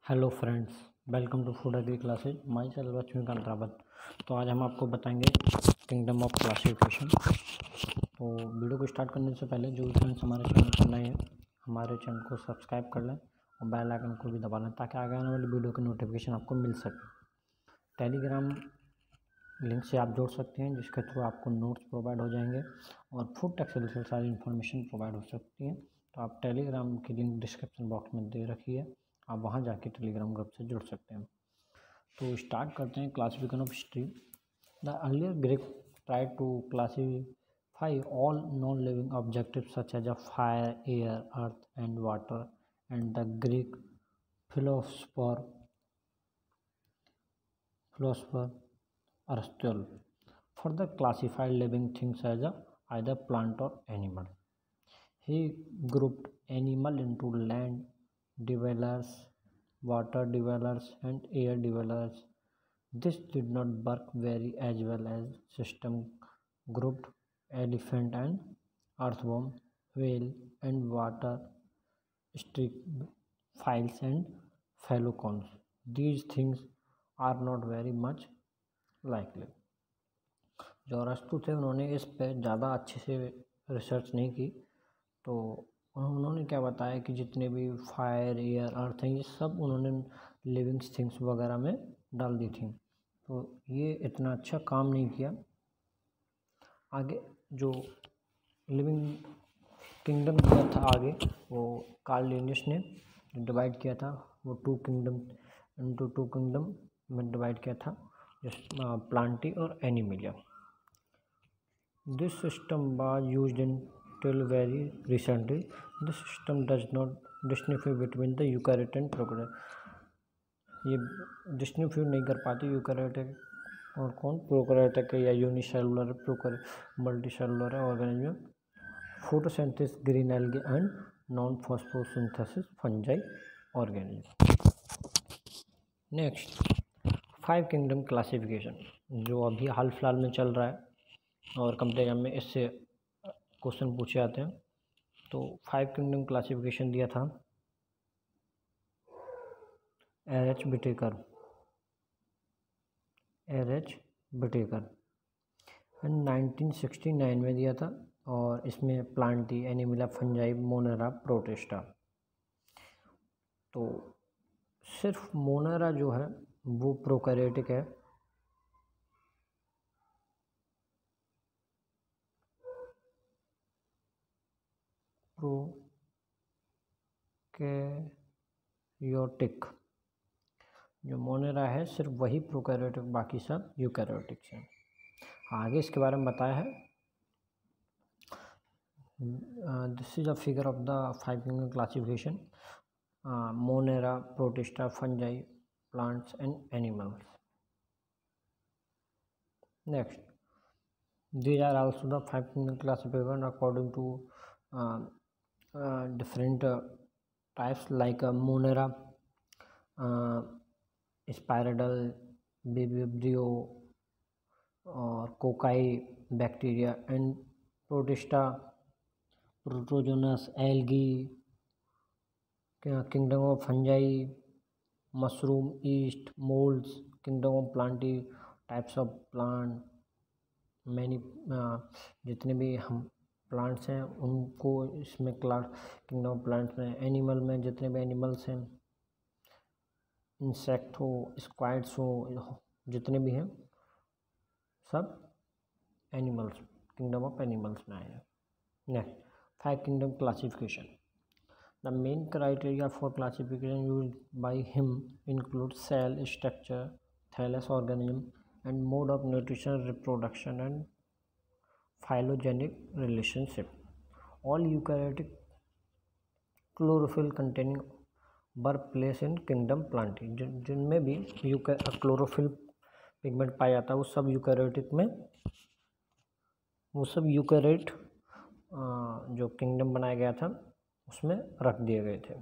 Hello friends, welcome to food agri classes. Myself Laxmikant Rawat. तो आज हम आपको बताएंगे किंगडम ऑफ क्लासिफिकेशन। तो वीडियो को स्टार्ट करने से पहले जो भी फ्रेंड्स हमारे चैनल पर नए हैं, हमारे चैनल को सब्सक्राइब कर लें और बेल आइकन को भी दबा लें ताकि आगे आने वाली वीडियो की नोटिफिकेशन आपको मिल सके। टेलीग्राम लिंक से आप जुड़ सकते हैं, जिसके थ्रू आपको नोट्स प्रोवाइड हो जाएंगे और फूड टेक से रिलेटेड सारी इन्फॉर्मेशन प्रोवाइड हो सकती है। तो आप टेलीग्राम की लिंक डिस्क्रिप्शन बॉक्स में दे रखी है, आप वहां जाके टेलीग्राम ग्रुप से जुड़ सकते हैं। तो स्टार्ट करते हैं classification of history. The earlier Greek tried to classify all non living objectives such as a fire, air, earth and water, and the Greek philosopher Aristotle further classified living things as either plant or animal. He grouped animal into land dwellers, water dwellers, and air dwellers. This did not work very as well as system grouped elephant and earthworm, whale and water strychnines and phalocons. These things are not very much likely. जो अरस्तु थे उन्होंने इस पे ज़्यादा अच्छे से research नहीं की, तो उन्होंने क्या बताया कि जितने भी फायर, एयर, अर्थ हैं, ये सब उन्होंने लिविंग थिंग्स वगैरह में डाल दी थी। तो ये इतना अच्छा काम नहीं किया। आगे जो लिविंग किंगडम दिया था आगे, वो कार्ल लिनियस ने डिवाइड किया था। वो टू किंगडम में डिवाइड किया था, प्लांटी और Animalia. This system was used until very recently. This system does not distinguish between the eukaryotic and prokaryotic. ये डिस्टिंग्विश नहीं कर पाती यूकैरियोटिक और कौन प्रोकैरियोटिक है, या unicellular, multicellular organism, photosynthesis green algae and non photosynthesis fungi organism. Next 5 kingdom classification, जो अभी हाल फिलहाल में चल रहा है और कंप्यूटर एग्जाम में इससे क्वेश्चन पूछे जाते हैं। तो 5 किंगडम क्लासिफिकेशन दिया था एच बिटेकर एंड 1969 में दिया था, और इसमें प्लांटी, एनिमिला, फंजाई, मोनेरा, प्रोटिस्टा। तो सिर्फ मोनेरा जो है वो प्रोकैरियोटिक है, प्रोकैरियोटिक जो मोनेरा है सिर्फ वही प्रोकैरियोटिक, बाकी सब यूकैरियोटिक्स हैं। आगे इसके बारे में बताया है। This is a figure of the 5 kingdom classification, Monera, protista, fungi, plants and animals. Next, these are also the 5 kingdom classification according to different types like monera, spiridal, vibrio और cocci bacteria, and protista, protozoans, algae, kingdom of fungi, mushroom, yeast, moulds, kingdom of plantae, types of plant, many जितने भी हम plants हैं उनको इसमें kingdom of plants में। Animal में जितने भी एनिमल्स हैं, इंसेक्ट हो, स्क्वाइड्स हो, जितने भी हैं सब एनिमल्स, किंगडम ऑफ एनिमल्स में आए हैं। Next 5 kingdom classification. The main criteria for classification used by him include cell structure, thallus organism, and mode of nutrition, reproduction, and phylogenetic relationship. All eukaryotic chlorophyll containing were placed in kingdom Plantae. जिनमें भी chlorophyll pigment पाया जाता है वो सब eukaryote जो kingdom बनाया गया था उसमें रख दिए गए थे।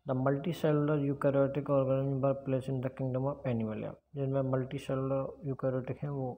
The multicellular eukaryotic organism were place in the kingdom of Animalia. जिनमें मल्टीसेलुलर यूकैरियोटिक हैं वो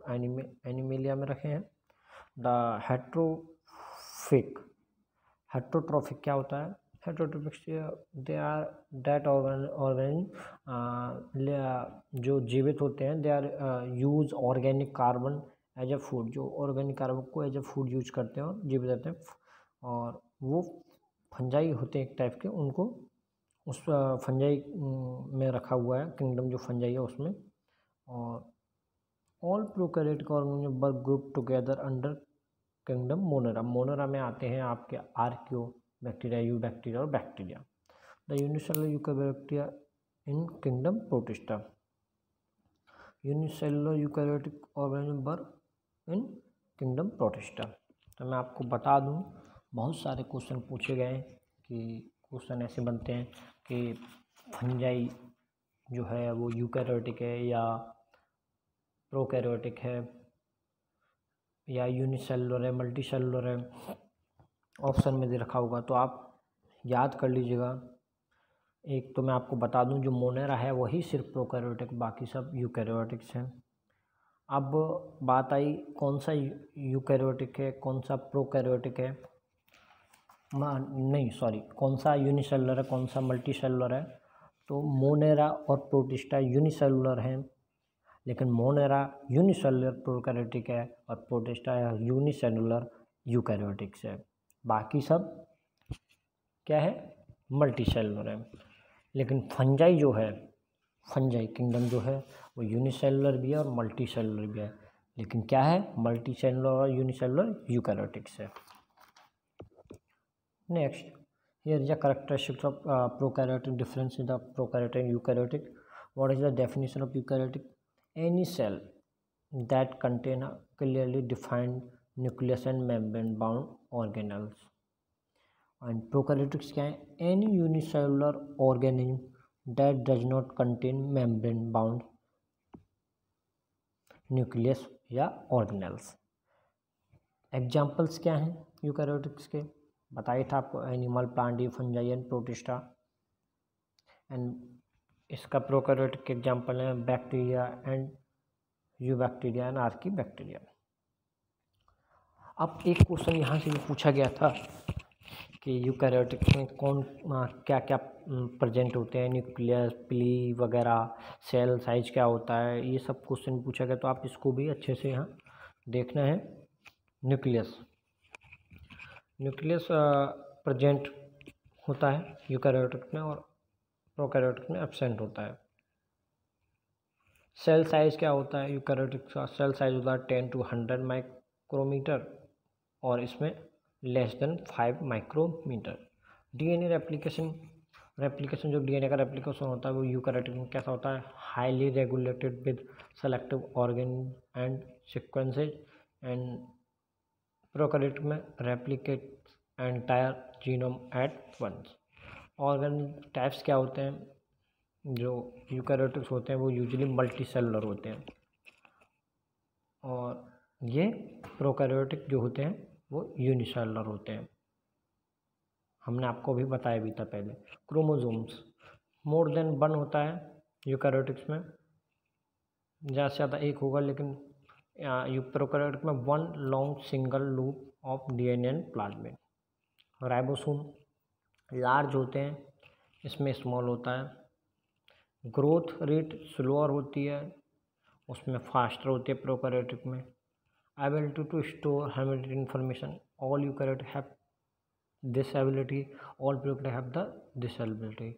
एनिमलिया में रखे हैं। द हेट्रोट्रोफिक क्या होता है? Heterotrophics they are that organism जो जीवित होते हैं, they are use organic carbon as a food, जो ऑर्गेनिक कार्बन को एज ए फूड यूज करते हैं और जीवित रहते हैं। और वो फंजाई होते हैं एक टाइप के, उनको उस फंजाई में रखा हुआ है, किंगडम जो फंजाई है उसमें। और all prokaryotic organism work group together under kingdom Monera. Monera में आते हैं आपके आर्कियो बैक्टीरिया, यू बैक्टीरिया और bacteria. The unicellular eukaryotic in kingdom protista. Unicellular eukaryotic organism work in kingdom protista. तो मैं आपको बता दूं, बहुत सारे क्वेश्चन पूछे गए कि क्वेश्चन ऐसे बनते हैं कि फंजाई जो है वो यूकैरियोटिक है या प्रोकैरियोटिक है या यूनिसेलुलर है, मल्टीसेलुलर है, ऑप्शन में दे रखा होगा, तो आप याद कर लीजिएगा। एक तो मैं आपको बता दूं, जो मोनेरा है वही सिर्फ प्रोकैरियोटिक, बाकी सब यूकैरियोटिक्स हैं। अब बात आई कौन सा यूकैरियोटिक है, कौन सा प्रोकैरियोटिक है, नहीं सॉरी, कौन सा यूनिसेलुलर है, कौन सा मल्टीसेलुलर है। तो मोनेरा और प्रोटिस्टा यूनिसेलुलर हैं, लेकिन मोनेरा यूनिसेलुलर प्रोकैरियोटिक है और प्रोटिस्टा यूनिसेलुलर यूकैरियोटिक्स है। बाकी सब क्या है, मल्टीसेलुलर है। लेकिन फंजाई जो है, फंजाई किंगडम जो है वो यूनिसेलुलर भी है और मल्टीसेलुलर भी है, लेकिन क्या है, मल्टीसेलुलर और यूनिसेलुलर यूकैरियोटिक्स है। Next, here is a characteristics of prokaryotic, difference in the prokaryotic and eukaryotic. What is the definition of eukaryotic? Any cell that contain a clearly defined nucleus and membrane bound organelles. And prokaryotics क्या है? Any unicellular organism that does not contain membrane bound nucleus या organelles. Examples क्या हैं eukaryotics के? बताया था आपको, animal, plant, fungi and protista. And इसका प्रोकैरियोटिक के एग्जाम्पल है bacteria and you bacteria and Archie bacteria. अब एक क्वेश्चन यहाँ से भी पूछा गया था कि यूकैरियोटिक में कौन क्या क्या प्रेजेंट होते हैं, न्यूक्लियस, पिली वगैरह, सेल साइज क्या होता है, ये सब क्वेश्चन पूछा गया, तो आप इसको भी अच्छे से यहाँ देखना है। न्यूक्लियस, न्यूक्लियस प्रेजेंट होता है यूकैरियोटिक में और प्रोकैरियोटिक में एब्सेंट होता है। सेल साइज क्या होता है यूकैरियोटिक का? सेल साइज होता है 10 to 100 माइक्रोमीटर और इसमें less than 5 micrometre. DNA replication जो डीएनए का रेप्लिकेशन होता है वो यूकैरियोटिक में कैसा होता है? Highly regulated with selective origin and sequences. And prokaryotic में replicate entire genome at once. Origin types क्या होते हैं? जो यूकैरियोटिक्स होते हैं वो यूजुअली मल्टी सेलुलर होते हैं और ये प्रोकैरियोटिक जो होते हैं वो यूनिसेलुलर होते हैं। हमने आपको भी बताया भी था पहले। क्रोमोसोम्स मोर देन 1 होता है यूकैरियोटिक्स में, ज़्यादा से ज़्यादा एक होगा, लेकिन प्रोकैरियोटिक में 1 long single loop of DNA and plasmid. Ribosome large होते हैं, इसमें स्मॉल होता है। ग्रोथ रेट स्लोअर होती है, उसमें फास्टर होती है प्रोकैरियोटिक में। Ability to store hereditary information, all eukaryotic have this ability, all prokaryotic have the this ability.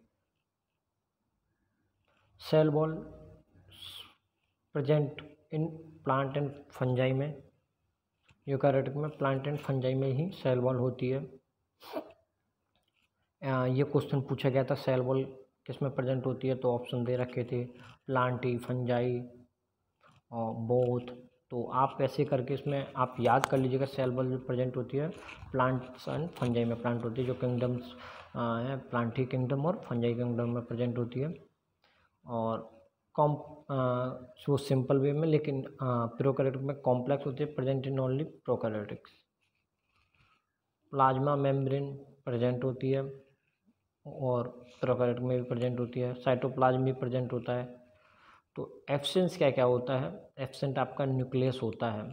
Cell wall present in plant and fungi में, यूकैरियोटिक में प्लांट एंड फंजाई में ही सेल वॉल होती है। ये क्वेश्चन पूछा गया था सेल वॉल किस में प्रेजेंट होती है, तो ऑप्शन दे रखे थे प्लांटी, फंजाई और बोथ। तो आप ऐसे करके इसमें आप याद कर लीजिएगा सेल वॉल जो प्रेजेंट होती है प्लांट्स एंड फंजाई में प्लांट होती है, जो किंगडम्स है प्लांटी किंगडम और फंजाई किंगडम में प्रेजेंट होती है। और वो सिंपल वे में, लेकिन प्रोकैरियोटिक में कॉम्प्लेक्स होती है, present in only prokaryotics. Plasma membrane present होती है और प्रोकैरियोटिक में भी प्रेजेंट होती है। साइटोप्लाज्म भी प्रेजेंट होता है। तो एब्सेंस क्या क्या होता है? एब्सेंट आपका न्यूक्लियस होता है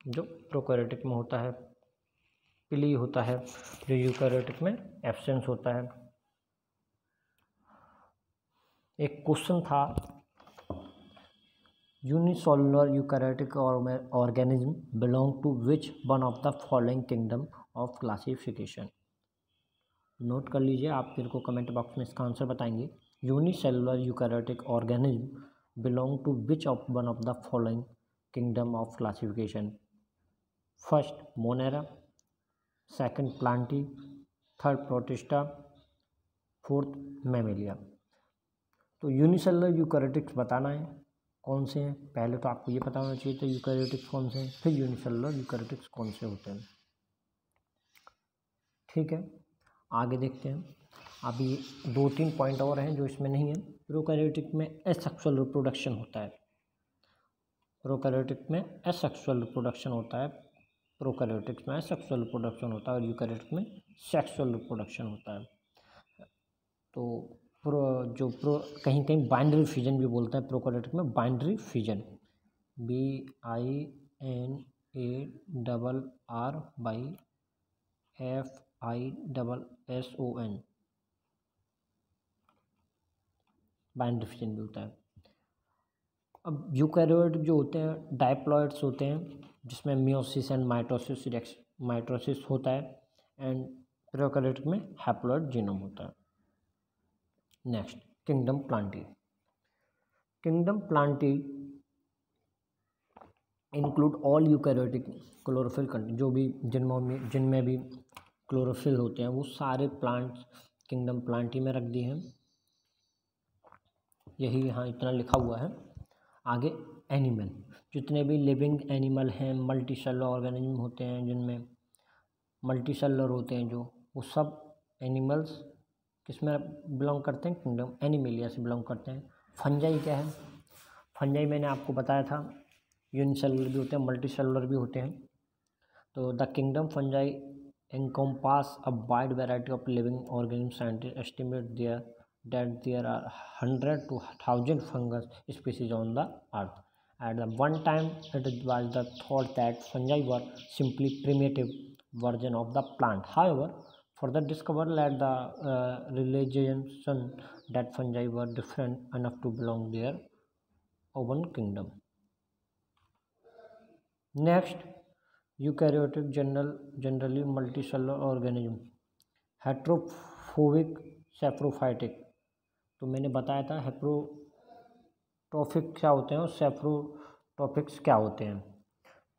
जो प्रोकैरियोटिक में होता है। के लिए होता है, जो यूकैरियोटिक में एब्सेंस होता है। एक क्वेश्चन था, unicellular eukaryotic organism belong to which one of the following kingdom of classification. Note कर लीजिए, आप मेरे को कमेंट बॉक्स में इसका आंसर बताएंगे। Unicellular eukaryotic organism belong to which of one of the following kingdom of classification. First monera, second plantae, third protista, fourth mammalia. तो unicellular eukaryotics बताना है कौन से हैं। पहले तो आपको ये पता होना चाहिए था यूकैरियोटिक्स कौन से हैं, फिर यूनिसेलुलर यूकैरियोटिक्स कौन से होते हैं। ठीक है, आगे देखते हैं। अभी 2-3 पॉइंट और हैं जो इसमें नहीं है। प्रोकैरियोटिक में एसेक्सुअल रिप्रोडक्शन होता है। प्रोकैरियोटिक में एसेक्सुअल रिप्रोडक्शन होता है। प्रोकैरियोटिक्स में एसेक्सुअल रिप्रोडक्शन होता है और यूकैरियोटिक में सेक्सुअल रिप्रोडक्शन होता है। तो कहीं कहीं बाइनरी फिजन भी बोलते हैं प्रोकैरियोटिक में, binary fission, BINARRFISSON, binary fission भी होता है। अब यूकैरियोट जो होते हैं डायप्लॉइड्स होते हैं, जिसमें मियोसिस एंड माइटोसिस होता है, एंड प्रोकैरियोटिक में हैप्लॉइड जीनोम होता है। Next, kingdom Plantae. Kingdom Plantae include all eukaryotic chlorophyll content, जो भी जिनमें भी क्लोरोफिल होते हैं वो सारे प्लांट्स किंगडम प्लांटी में रख दिए हैं। यही यहाँ इतना लिखा हुआ है। आगे एनिमल, जितने भी लिविंग एनिमल हैं, मल्टीसेलुलर ऑर्गेनिज्म होते हैं जिनमें मल्टीसेलुलर होते हैं, जो वो सब एनिमल्स किस में बिलोंग करते हैं, किंगडम एनिमेलिया से बिलोंग करते हैं। फंजाई क्या है, फंजाई मैंने आपको बताया था यूनिसेलुलर भी होते हैं, मल्टीसेलुलर भी होते हैं। तो the kingdom fungi encompass a wide variety of living organisms. Scientists estimate that there are 100 to 1,000 fungus species on the earth. At the one time, it was the thought that fungi were simply primitive version of the plant. However, further discovery led the realization that fungi were different enough to belong their own kingdom. Next, eukaryotic generally multicellular organism, heterotrophic, saprophytic. तो मैंने बताया था heterotrophic क्या होते हैं और सेप्रोट्रोफिक्स क्या होते हैं।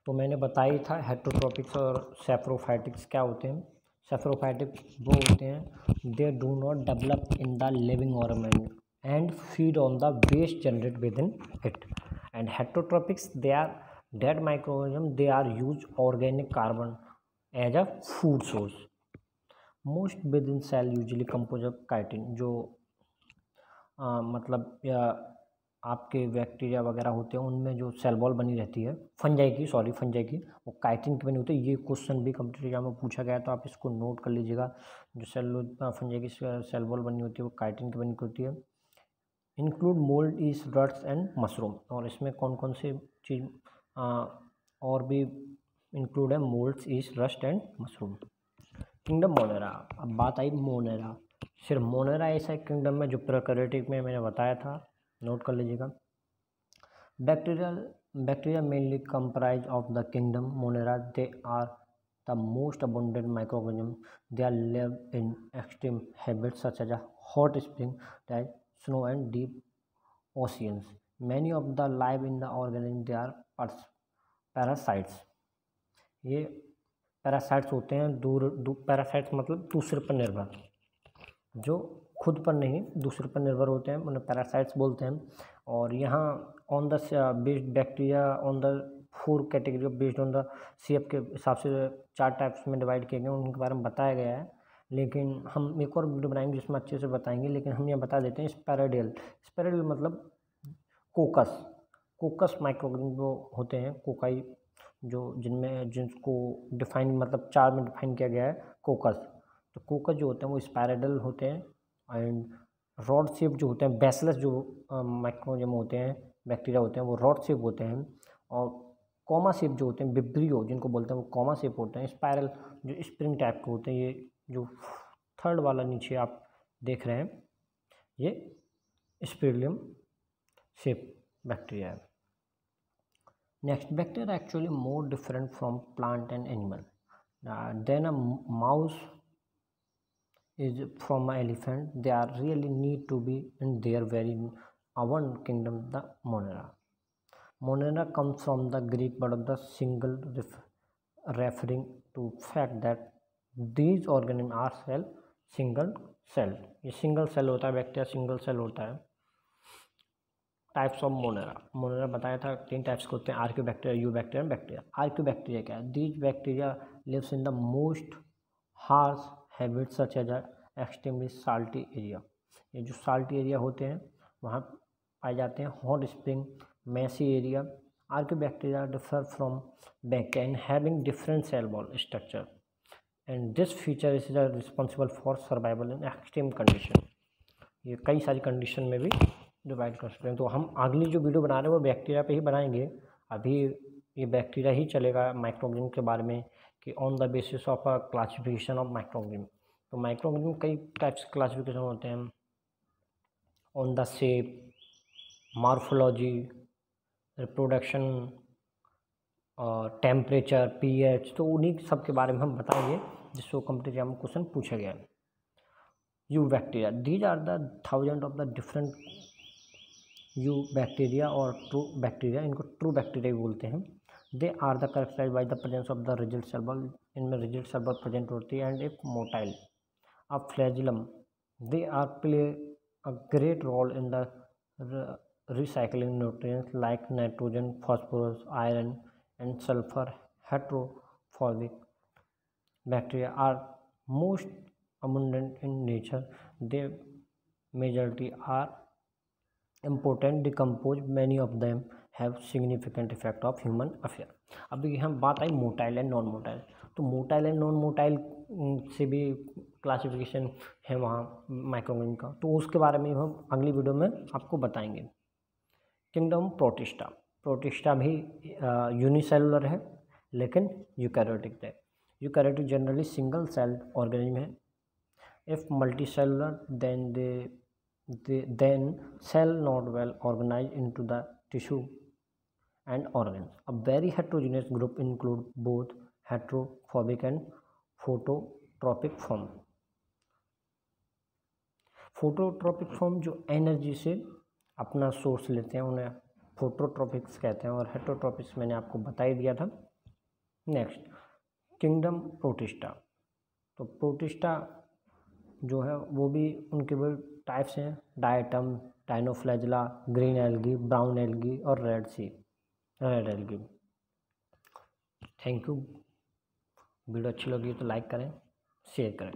तो मैंने बताया था हेट्रोट्रोफिक्स और सेप्रोफाइटिक्स क्या होते हैं। सेप्रोफाइटिक वो होते हैं they do not develop in the living organism and feed on the waste generate within it, and heterotrophics they are dead microorganism, they are use organic carbon as a food source. Most within cell usually composed of chitin, जो मतलब या आपके bacteria वगैरह होते हैं उनमें जो cell wall बनी रहती है फंजाई की वो काइटिन की बनी होती है। ये क्वेश्चन भी कंप्यूटर एग्जाम में पूछा गया, तो आप इसको नोट कर लीजिएगा। जो फंजाई की सेल वॉल बनी होती है वो काइटिन की बनी होती है। Include mould, east, रट्स and mushroom. और इसमें कौन कौन सी चीज़ और भी इंक्लूड है, moulds, east, rust and mushroom. Kingdom Monera, अब बात आई मोनेरा। सिर्फ मोनेरा ऐसा एक किंगडम में जो प्रोकैरियोटिक में मैंने बताया था, नोट कर लीजिएगा। Bacteria mainly comprise of the kingdom monera, they are the most abundant microorganism, they are live in extreme habits such as a hot spring, that snow and deep oceans. Many of the live in the organism they are parasites. ये parasites होते हैं parasites मतलब दूसरे पर निर्भर, जो खुद पर नहीं दूसरे पर निर्भर होते हैं, उन्हें पैरासाइट्स बोलते हैं। और यहाँ on the based bacteria on the 4 category based on the shape के हिसाब से 4 टाइप्स में डिवाइड किए गए, उनके बारे में बताया गया है। लेकिन हम एक और वीडियो बनाएंगे जिसमें अच्छे से बताएंगे, लेकिन हम यहाँ बता देते हैं स्पेरेडियल मतलब कोकस माइक्रोऑर्गेनिज्म जो होते हैं, कोकाई, जो जिनको डिफाइन मतलब 4 में डिफाइन किया गया है कोकस। तो कोकस जो होते हैं वो स्पायरेडल होते हैं, एंड रॉड शेप जो होते हैं, बेसलेस जो माइक्रोऑर्गेनिज्म होते हैं, बैक्टीरिया होते हैं, वो रॉड शेप होते हैं। और कॉमा शेप जो होते हैं, विब्रियो जिनको बोलते हैं वो कॉमा शेप होते हैं। स्पाइरल जो स्प्रिंग टाइप के होते हैं, ये जो थर्ड वाला नीचे आप देख रहे हैं ये स्पिरुलियम शेप बैक्टीरिया है। Next, bacteria actually more different from plant and animal than a mouse is from an elephant. They are really need to be in their very one kingdom, the Monera. Monera comes from the Greek word of the single, referring to fact that these organisms are single cell. ये single cell होता है, bacteria single cell होता है। Types of Monera, Monera बताया था 3 types के होते हैं, archaebacteria, eubacteria and bacteria. Archaebacteria क्या है? These bacteria lives in the most harsh habit such as extremely salty area. ये जो साल्टी एरिया होते हैं वहाँ पाए जाते हैं। Hot spring, marshy area. Archaebacteria differ from bacteria in having different cell wall structure and this feature is responsible for survival in extreme condition. ये कई सारी कंडीशन में भी डिवाइड कर सकते हैं। तो हम अगली जो वीडियो बना रहे हैं वो बैक्टीरिया पे ही बनाएंगे। अभी ये बैक्टीरिया ही चलेगा माइक्रोऑर्गेनिज्म के बारे में, कि on the basis of a classification of microorganism. तो माइक्रोऑर्गेनिज्म कई टाइप्स के क्लासिफिकेशन होते हैं, on the shape, morphology, reproduction और टेम्परेचर, पीएच। तो उन्हीं सब के बारे में हम बताएंगे जिसको कंप्लीट हम क्वेश्चन पूछा गया है। Eubacteria, these are the thousand of the different eubacteria और ट्रू बैक्टीरिया, इनको ट्रू बैक्टीरिया भी बोलते हैं। They are the characterise by the presence of the rigid cell wall, इनमें रिजिड सेल वॉल प्रेजेंट होती है, and if motile a flagellum. They are play a great role in the recycling nutrients like nitrogen, phosphorus, iron and sulphur. Heterotrophic bacteria are most abundant in nature. They majority are important, decompose, many of them have significant effect of human affair. अभी हम बात आई motile and non motile. तो motile and non motile से भी classification है वहाँ microorganism का, तो उसके बारे में हम अगली वीडियो में आपको बताएंगे। किंगडम प्रोटिस्टा, प्रोटिस्टा भी यूनिसेलुलर है लेकिन यूकैरियोटिक है। Eukaryotic generally single cell organism है। If multicellular, then cell not well organized into the tissue and organs. A very heterogeneous group include both heterophobic and phototropic form. Phototropic form जो energy से अपना source लेते हैं उन्हें फोटोट्रोपिक्स कहते हैं, और हेटरोट्रोपिक्स मैंने आपको बता ही दिया था। Next, kingdom protista. तो प्रोटिस्टा जो है वो भी उनके भी टाइप्स हैं, diatom, dinoflagellates, green algae, brown algae और red algae. Thank you. Video अच्छी लगी तो लाइक करें, शेयर करें।